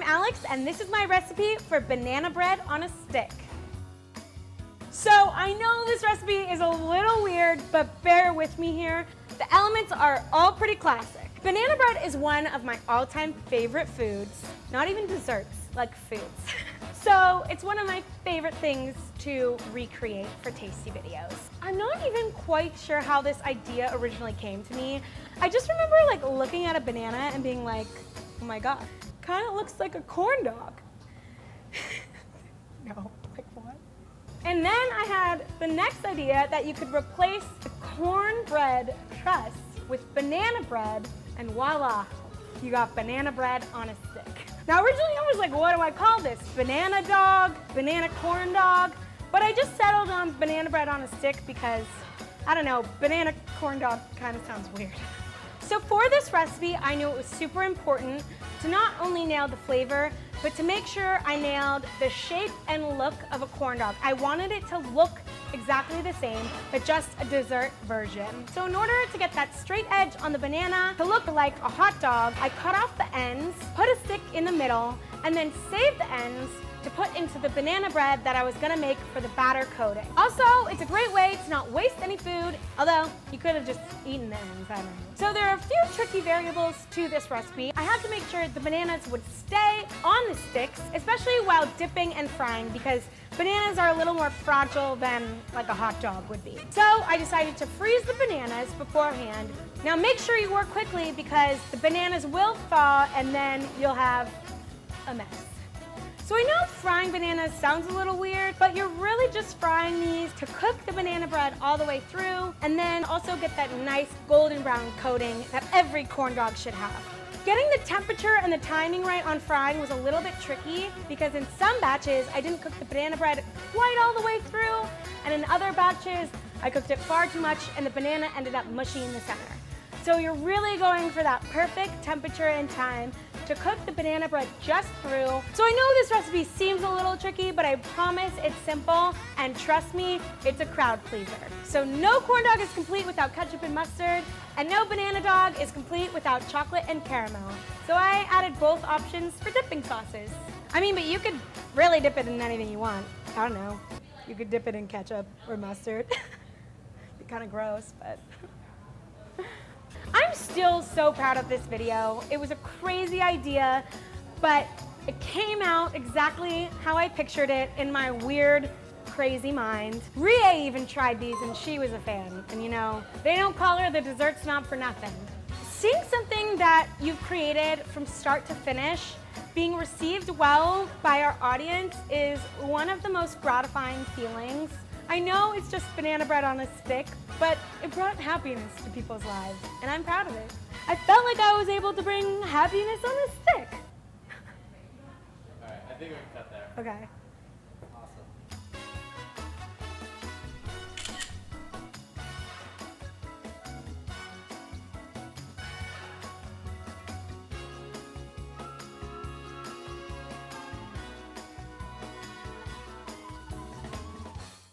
Alex, and this is my recipe for banana bread on a stick. So I know this recipe is a little weird, but bear with me here. The elements are all pretty classic. Banana bread is one of my all-time favorite foods, not even desserts, like foods. So it's one of my favorite things to recreate for tasty videos. I'm not even quite sure how this idea originally came to me. I just remember like looking at a banana and being like, oh my God, kind of looks like a corn dog. No, like what? And then I had the next idea that you could replace the cornbread crust with banana bread, and voila, you got banana bread on a stick. Now originally I was like, what do I call this? Banana dog, banana corn dog, but I just settled on banana bread on a stick because, I don't know, banana corn dog kind of sounds weird. So for this recipe, I knew it was super important to not only nail the flavor, but to make sure I nailed the shape and look of a corn dog. I wanted it to look exactly the same, but just a dessert version. So in order to get that straight edge on the banana to look like a hot dog, I cut off the ends, put a stick in the middle, and then saved the ends to put into the banana bread that I was gonna make for the batter coating. Also, it's a great way to not waste any food, although you could have just eaten the ends, I don't know. So there are a few tricky variables to this recipe. I had to make sure the bananas would stay on the sticks, especially while dipping and frying, because bananas are a little more fragile than like a hot dog would be. So I decided to freeze the bananas beforehand. Now make sure you work quickly because the bananas will thaw and then you'll have a mess. So I know frying bananas sounds a little weird, but you're really just frying these to cook the banana bread all the way through and then also get that nice golden brown coating that every corn dog should have. Getting the temperature and the timing right on frying was a little bit tricky because in some batches I didn't cook the banana bread quite all the way through, and in other batches I cooked it far too much and the banana ended up mushy in the center. So you're really going for that perfect temperature and time to cook the banana bread just through. So I know this recipe seems a little tricky, but I promise it's simple, and trust me, it's a crowd pleaser. So no corn dog is complete without ketchup and mustard, and no banana dog is complete without chocolate and caramel. So I added both options for dipping sauces. I mean, but you could really dip it in anything you want. I don't know. You could dip it in ketchup or mustard. Be kind of gross, but. I'm still so proud of this video. It was a crazy idea, but it came out exactly how I pictured it in my weird, crazy mind. Ria even tried these and she was a fan. And you know, they don't call her the dessert snob for nothing. Seeing something that you've created from start to finish being received well by our audience is one of the most gratifying feelings. I know it's just banana bread on a stick, but it brought happiness to people's lives, and I'm proud of it. I felt like I was able to bring happiness on a stick. All right, I think we can cut there. Okay.